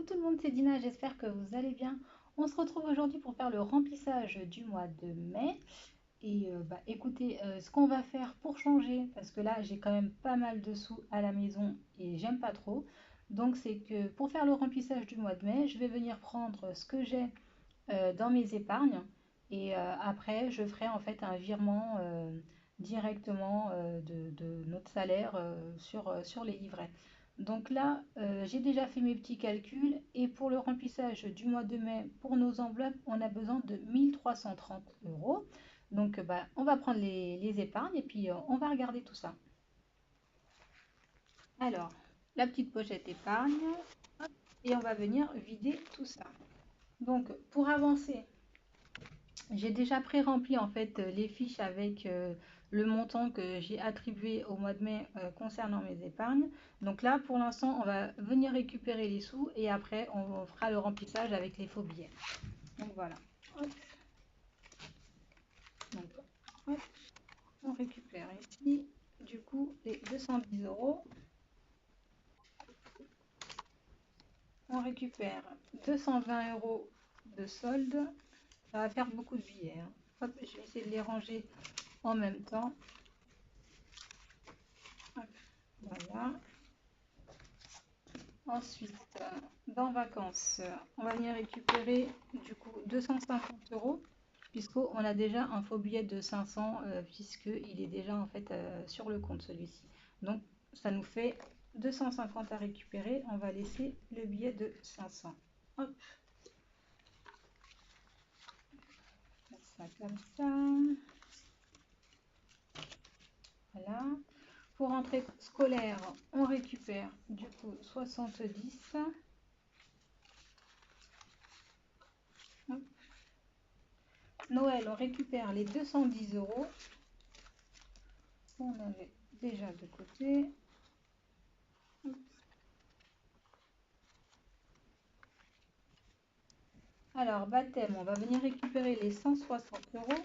Coucou tout le monde, c'est Dina, j'espère que vous allez bien. On se retrouve aujourd'hui pour faire le remplissage du mois de mai. Et écoutez, ce qu'on va faire pour changer, parce que là j'ai quand même pas mal de sous à la maison et j'aime pas trop. Donc c'est que pour faire le remplissage du mois de mai, je vais venir prendre ce que j'ai dans mes épargnes et après je ferai en fait un virement directement de notre salaire sur les livrets. Donc là, j'ai déjà fait mes petits calculs et pour le remplissage du mois de mai, pour nos enveloppes, on a besoin de 1 330 euros. Donc on va prendre les épargnes et puis on va regarder tout ça. Alors, la petite pochette épargne, hop, et on va venir vider tout ça. Donc pour avancer, j'ai déjà pré-rempli en fait les fiches avec le montant que j'ai attribué au mois de mai concernant mes épargnes. Donc là, pour l'instant, on va venir récupérer les sous et après, on fera le remplissage avec les faux billets. Donc voilà. Hop. Donc, hop, on récupère ici, du coup, les 210 euros. On récupère 220 euros de solde. Ça va faire beaucoup de billets, hein. Hop, je vais essayer de les ranger en même temps. Hop, voilà. Ensuite, dans vacances, on va venir récupérer du coup 250 euros puisqu'on a déjà un faux billet de 500 puisqu'il est déjà en fait sur le compte celui-ci. Donc ça nous fait 250 à récupérer. On va laisser le billet de 500. Hop, ça comme ça. Voilà. Pour rentrée scolaire, on récupère du coup 70. Hop. Noël, on récupère les 210 euros. On avait déjà de côté. Alors, baptême, on va venir récupérer les 160 euros.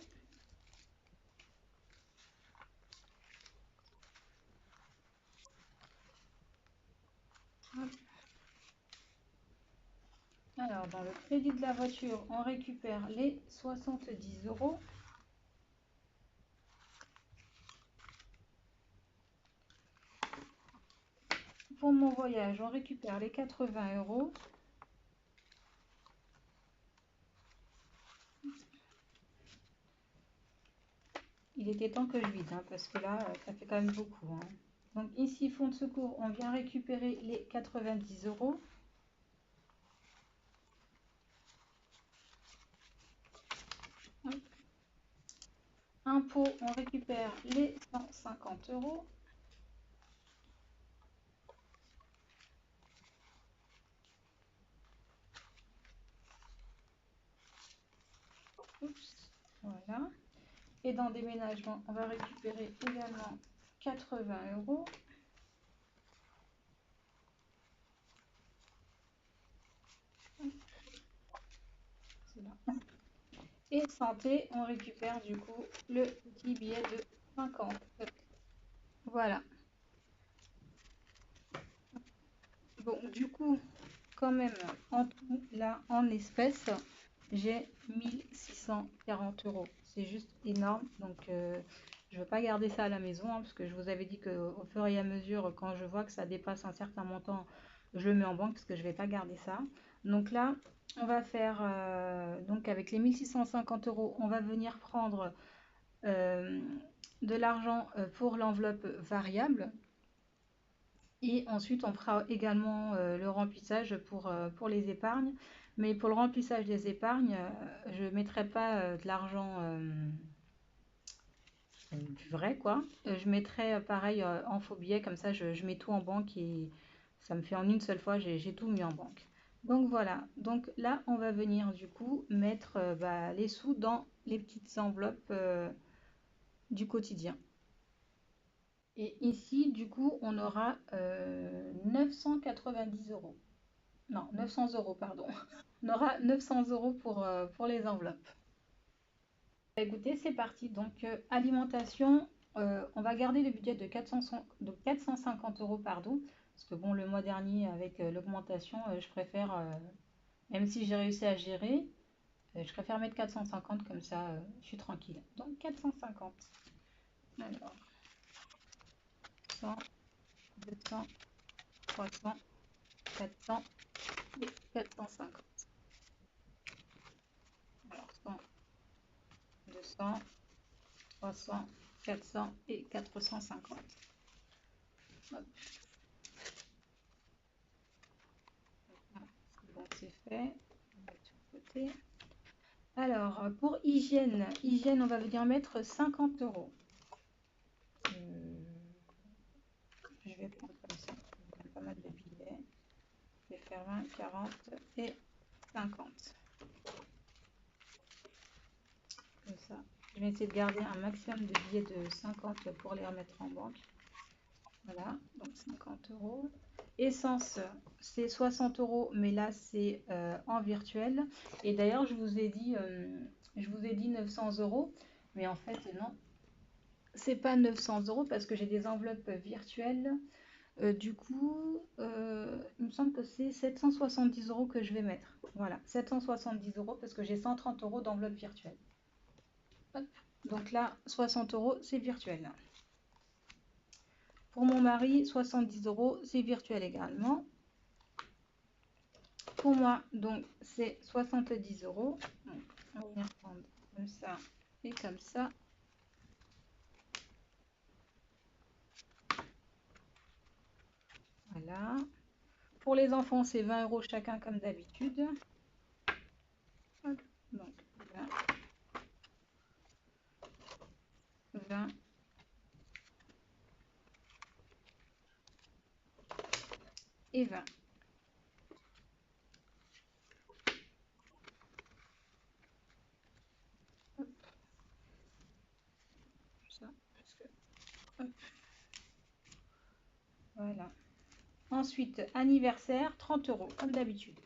Alors, dans le crédit de la voiture, on récupère les 70 euros. Pour mon voyage, on récupère les 80 euros. Il était temps que je vide, hein, parce que là, ça fait quand même beaucoup, hein. Donc ici, fonds de secours, on vient récupérer les 90 euros. Hop. Impôts, on récupère les 150 euros. Oups, voilà. Et dans déménagement, on va récupérer également 80 euros. Et santé, on récupère du coup le petit billet de 50. Voilà. Bon, du coup, quand même, en tout, là, en espèces, j'ai 1640 euros. C'est juste énorme. Donc, je ne veux pas garder ça à la maison, hein, parce que je vous avais dit qu'au fur et à mesure, quand je vois que ça dépasse un certain montant, je le mets en banque, parce que je ne vais pas garder ça. Donc là, on va faire, donc avec les 1650 euros, on va venir prendre euh, de l'argent pour l'enveloppe variable. Et ensuite, on fera également le remplissage pour les épargnes. Mais pour le remplissage des épargnes, je ne mettrai pas de l'argent du vrai, quoi. Je mettrai pareil en faux billets, comme ça je mets tout en banque et ça me fait en une seule fois, j'ai tout mis en banque. Donc voilà, donc là on va venir du coup mettre les sous dans les petites enveloppes du quotidien. Et ici, du coup, on aura 990 euros. Non, 900 euros, pardon. On aura 900 euros pour les enveloppes. Écoutez, c'est parti. Donc, alimentation, on va garder le budget de 450 euros, pardon, Parce que bon, le mois dernier, avec l'augmentation, je préfère, même si j'ai réussi à gérer, je préfère mettre 450 comme ça, je suis tranquille. Donc 450. Alors, 100, 200, 300, 400 et 450. Alors 100, 200, 300, 400 et 450. Hop. Bon, c'est fait. On va mettre sur le côté. Alors, pour hygiène, on va venir mettre 50 euros. Je vais prendre comme ça. Il y a pas mal de billets. Je vais faire 20, 40 et 50. Comme ça. Je vais essayer de garder un maximum de billets de 50 pour les remettre en banque. Voilà, donc 50 euros. Essence, c'est 60 euros, mais là c'est en virtuel. Et d'ailleurs, je vous ai dit 900 euros, mais en fait non, c'est pas 900 euros parce que j'ai des enveloppes virtuelles. Du coup, il me semble que c'est 770 euros que je vais mettre. Voilà, 770 euros parce que j'ai 130 euros d'enveloppe virtuelle. Hop. Donc là, 60 euros, c'est virtuel. Pour mon mari, 70 euros, c'est virtuel également. Pour moi, donc, c'est 70 euros. Donc, on va venir prendre comme ça et comme ça. Voilà. Pour les enfants, c'est 20 euros chacun comme d'habitude. Donc, 20, 20 et 20. Hop. Ça, parce que, hop. Voilà. Ensuite, anniversaire, 30 euros, comme d'habitude.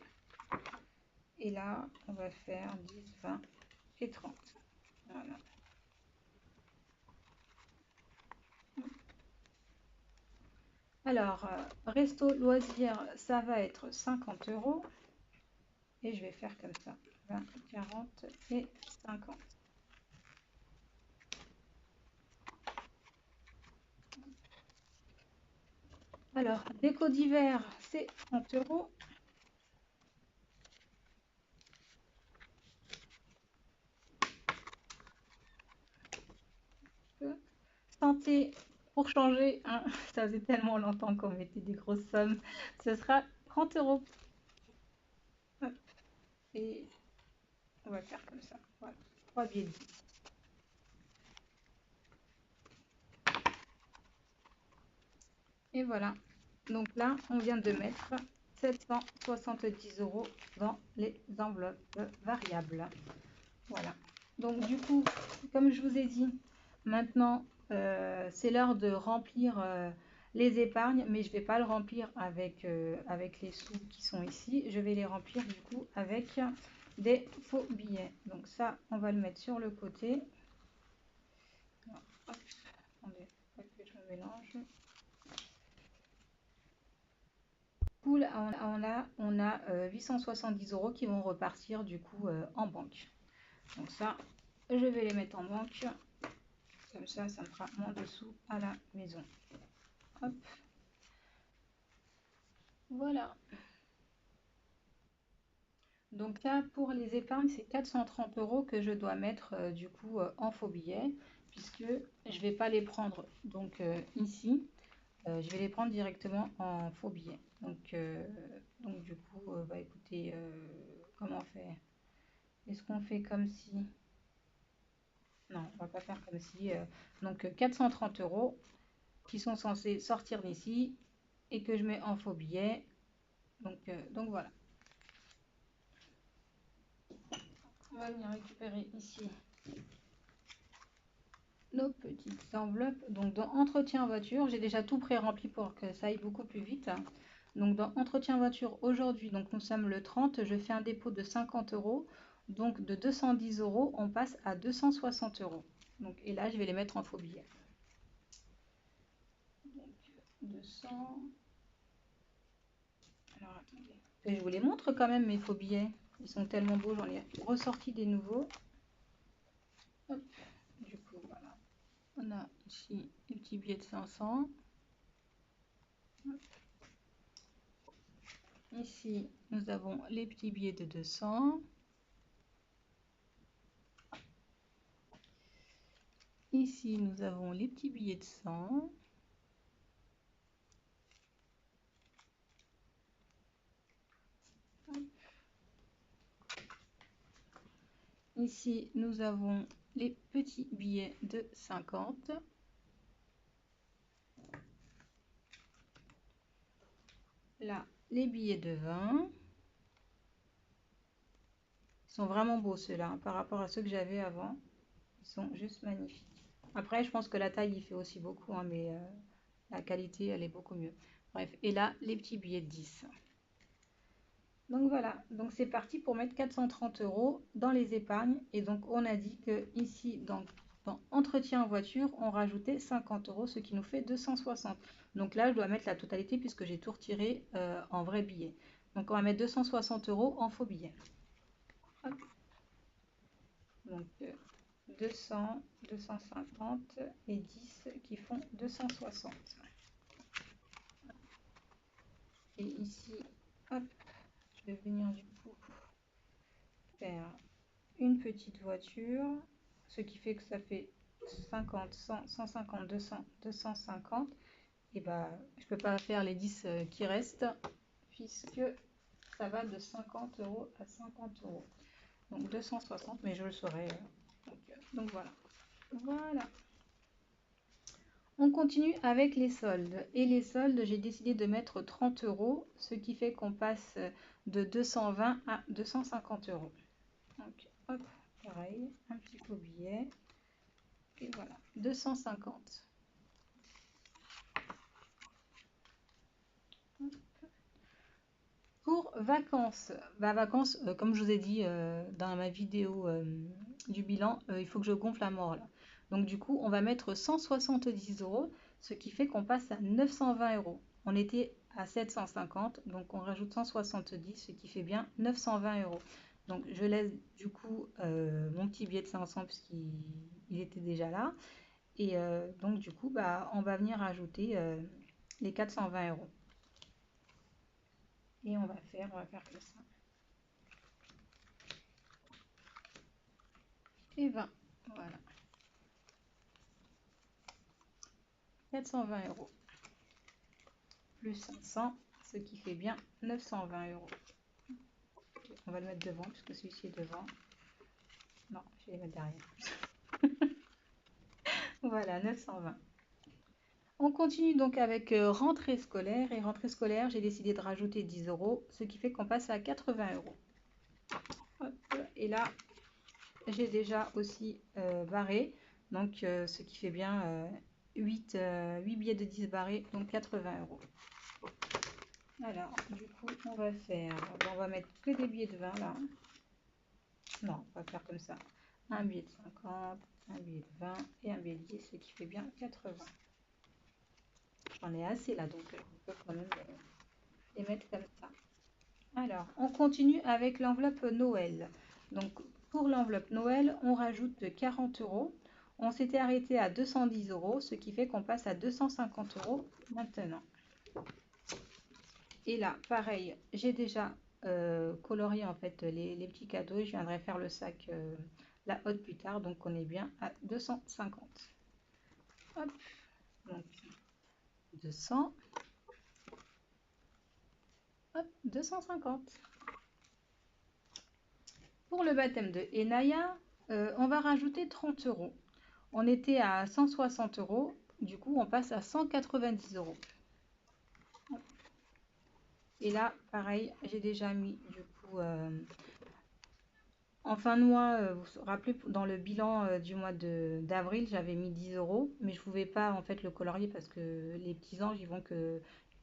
Et là, on va faire 10, 20 et 30. Voilà. Alors, resto loisirs, ça va être 50 euros. Et je vais faire comme ça. 20, 40 et 50. Alors, déco d'hiver, c'est 30 euros. Santé, pour changer, hein, ça faisait tellement longtemps qu'on mettait des grosses sommes, ce sera 30 euros. Hop. Et on va faire comme ça. Voilà, 3 billets de 10. Et voilà. Donc là, on vient de mettre 770 euros dans les enveloppes variables. Voilà. Donc du coup, comme je vous ai dit, maintenant c'est l'heure de remplir les épargnes, mais je ne vais pas le remplir avec, avec les sous qui sont ici. Je vais les remplir du coup avec des faux billets. Donc ça, on va le mettre sur le côté. Alors, hop, attendez, pas que je me mélange. Cool, on a 870 euros qui vont repartir du coup en banque. Donc ça, je vais les mettre en banque. Comme ça me fera moins de sous à la maison. Hop. Voilà. Donc là, pour les épargnes, c'est 430 euros que je dois mettre du coup en faux billets, puisque je ne vais pas les prendre donc ici. Je vais les prendre directement en faux billets. Donc du coup, bah écoutez, comment on fait? Est-ce qu'on fait comme si... Non, on va pas faire comme si. Donc 430 euros qui sont censés sortir d'ici et que je mets en faux billets. Donc voilà. On va venir récupérer ici nos petites enveloppes. Donc dans entretien voiture, j'ai déjà tout pré-rempli pour que ça aille beaucoup plus vite. Donc dans entretien voiture aujourd'hui, donc nous sommes le 30, je fais un dépôt de 50 euros. Donc de 210 euros, on passe à 260 euros. Donc, et là, je vais les mettre en faux billets. Donc 200, Et je vous les montre quand même mes faux billets. Ils sont tellement beaux, j'en ai ressorti des nouveaux. Hop. Du coup, voilà. On a ici les petits billets de 500. Hop. Ici, nous avons les petits billets de 200. Ici, nous avons les petits billets de 100. Ici, nous avons les petits billets de 50. Là, les billets de 20. Ils sont vraiment beaux ceux-là, hein, par rapport à ceux que j'avais avant. Ils sont juste magnifiques. Après, je pense que la taille, il fait aussi beaucoup, hein, mais la qualité, elle est beaucoup mieux. Bref, et là, les petits billets de 10. Donc voilà, donc c'est parti pour mettre 430 € dans les épargnes. Et donc on a dit que ici, dans entretien en voiture, on rajoutait 50 €, ce qui nous fait 260. Donc là, je dois mettre la totalité puisque j'ai tout retiré en vrai billet. Donc on va mettre 260 € en faux billets. Hop. Donc 200, 250 et 10 qui font 260. Et ici, hop, je vais venir du coup faire une petite voiture, ce qui fait que ça fait 50, 100, 150, 200, 250. Et bah, je peux pas faire les 10 qui restent puisque ça va de 50 € à 50 €. Donc 260, mais je le saurai. Donc voilà. Voilà. On continue avec les soldes. Et les soldes, j'ai décidé de mettre 30 €, ce qui fait qu'on passe de 220 à 250 €. Donc, hop, pareil, un petit faux billet. Et voilà, 250. Pour vacances, vacances, comme je vous ai dit dans ma vidéo du bilan, il faut que je gonfle à mort là. Donc du coup, on va mettre 170 €, ce qui fait qu'on passe à 920 €. On était à 750, donc on rajoute 170, ce qui fait bien 920 €. Donc je laisse du coup mon petit billet de 500 puisqu'il était déjà là. Et donc du coup, on va venir ajouter les 420 €. Et on va faire que ça. Et 20, voilà. 420 € plus 500, ce qui fait bien 920 €. On va le mettre devant puisque celui-ci est devant. Non, je vais les mettre derrière. Voilà, 920. On continue donc avec rentrée scolaire. Et rentrée scolaire, j'ai décidé de rajouter 10 €, ce qui fait qu'on passe à 80 €. Hop, et là, j'ai déjà aussi barré, donc ce qui fait bien 8 billets de 10 barrés, donc 80 €. Alors, du coup, on va faire, on va mettre que des billets de 20 là. Non, on va faire comme ça. Un billet de 50, un billet de 20 et un billet de 10, ce qui fait bien 80. J'en ai assez là, donc on peut quand même les mettre comme ça. Alors, on continue avec l'enveloppe Noël. Donc, pour l'enveloppe Noël, on rajoute 40 €. On s'était arrêté à 210 €, ce qui fait qu'on passe à 250 € maintenant. Et là, pareil, j'ai déjà colorié en fait les petits cadeaux et je viendrai faire le sac la haute plus tard. Donc, on est bien à 250. Hop, donc 200. Hop, 250. Pour le baptême de Enaya, on va rajouter 30 €. On était à 160 €, du coup on passe à 190 €. Et là, pareil, j'ai déjà mis du coup en fin de mois, vous vous rappelez, dans le bilan du mois d'avril, j'avais mis 10 €, mais je ne pouvais pas en fait le colorier parce que les petits anges,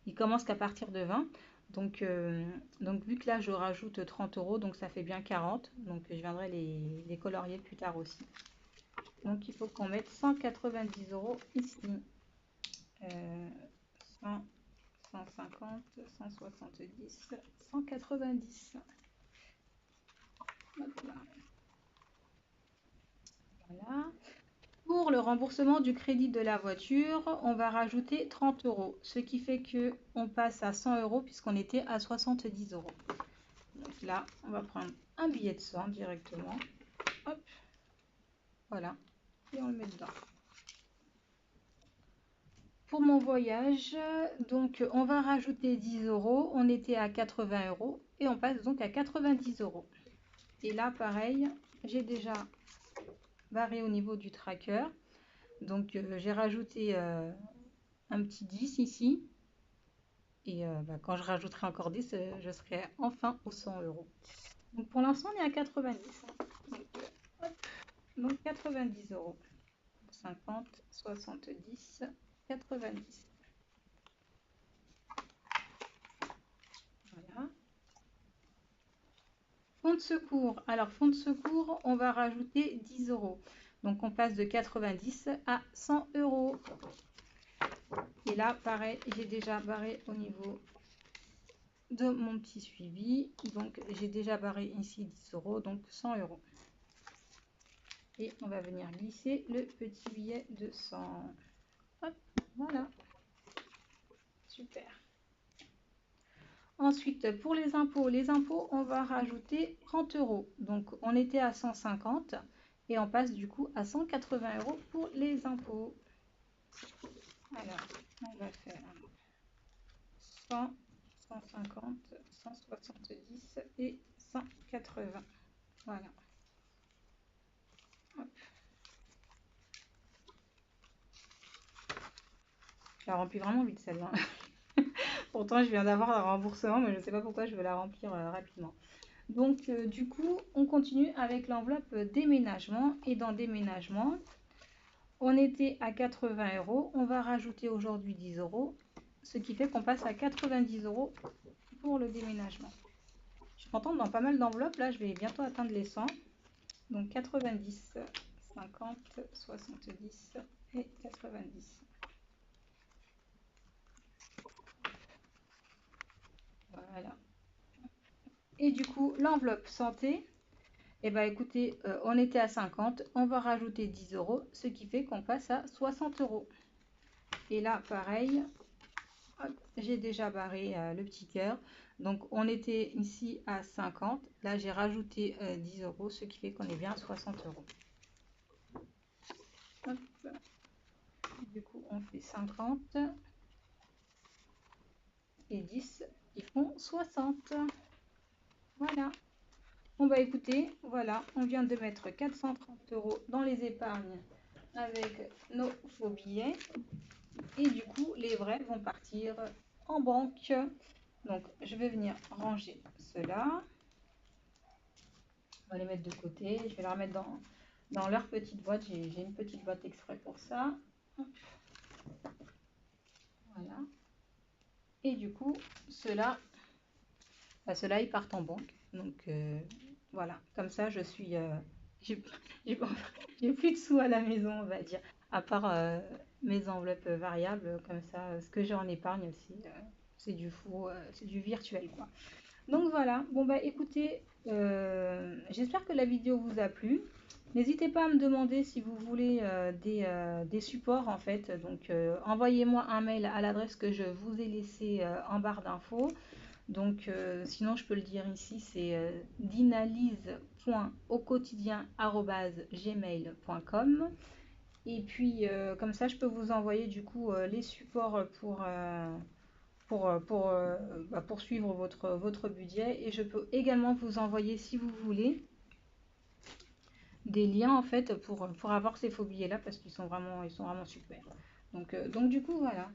ils commencent qu'à partir de 20. Donc vu que là je rajoute 30 €, donc ça fait bien 40. Donc je viendrai les colorier plus tard aussi. Donc il faut qu'on mette 190 € ici. 190 150, 170, 190. Hop là. Voilà. Pour le remboursement du crédit de la voiture, on va rajouter 30 euros, ce qui fait que on passe à 100 euros puisqu'on était à 70 euros. Donc là, on va prendre un billet de 100 directement. Hop, voilà, et on le met dedans. Pour mon voyage, donc on va rajouter 10 euros. On était à 80 euros et on passe donc à 90 euros. Et là, pareil, j'ai déjà barré au niveau du tracker. Donc j'ai rajouté un petit 10 ici. Et quand je rajouterai encore 10, je serai enfin aux 100 euros. Donc pour l'instant, on est à 90. Donc 90 euros. 50, 70, 90. Voilà. Fonds de secours. Alors, fonds de secours, on va rajouter 10 euros. Donc, on passe de 90 à 100 euros. Et là, pareil, j'ai déjà barré au niveau de mon petit suivi. Donc, j'ai déjà barré ici 10 euros, donc 100 euros. Et on va venir glisser le petit billet de 100. Hop, voilà. Super. Ensuite, pour les impôts, on va rajouter 30 euros. Donc, on était à 150 et on passe du coup à 180 euros pour les impôts. Alors, on va faire 100, 150, 170 et 180. Voilà. Hop. Je la remplis vraiment vite celle-là. Pourtant, je viens d'avoir un remboursement, mais je ne sais pas pourquoi je veux la remplir rapidement. Donc, du coup, on continue avec l'enveloppe déménagement. Et dans déménagement, on était à 80 euros. On va rajouter aujourd'hui 10 euros, ce qui fait qu'on passe à 90 euros pour le déménagement. Je suis contente, dans pas mal d'enveloppes. Là, je vais bientôt atteindre les 100. Donc, 90, 50, 70 et 90. Voilà. Et du coup, l'enveloppe santé, eh ben, écoutez, on était à 50, on va rajouter 10 euros, ce qui fait qu'on passe à 60 euros. Et là, pareil, j'ai déjà barré le petit cœur. Donc, on était ici à 50. Là, j'ai rajouté 10 euros, ce qui fait qu'on est bien à 60 euros. Hop. Du coup, on fait 50 et 10, ils font 60. Voilà. Bon bah écoutez, voilà, on vient de mettre 430 euros dans les épargnes avec nos faux billets. Et du coup, les vrais vont partir en banque. Donc, je vais venir ranger cela. On va les mettre de côté. Je vais les remettre dans leur petite boîte. J'ai une petite boîte exprès pour ça. Hop. Voilà. Et du coup, ceux-là, ils partent en banque. Donc, voilà. Comme ça, je suis... j'ai plus de sous à la maison, on va dire. À part mes enveloppes variables. Comme ça, ce que j'ai en épargne aussi, c'est du faux, c'est du virtuel, quoi. Donc voilà, bon bah écoutez, j'espère que la vidéo vous a plu. N'hésitez pas à me demander si vous voulez des supports en fait. Donc envoyez-moi un mail à l'adresse que je vous ai laissée en barre d'infos. Donc sinon je peux le dire ici, c'est dinalise.auquotidien@gmail.com. Et puis comme ça je peux vous envoyer du coup les supports pour suivre votre budget. Et je peux également vous envoyer, si vous voulez, des liens en fait pour avoir ces faux billets là parce ils sont vraiment super. Donc du coup voilà.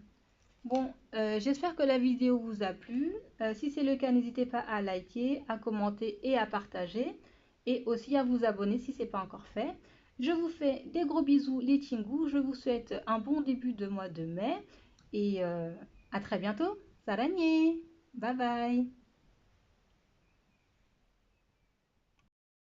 Bon, j'espère que la vidéo vous a plu. Si c'est le cas, n'hésitez pas à liker, à commenter et à partager. Et aussi à vous abonner si ce n'est pas encore fait. Je vous fais des gros bisous les Tingus. Je vous souhaite un bon début de mois de mai. Et à très bientôt. Sarangye. Bye bye.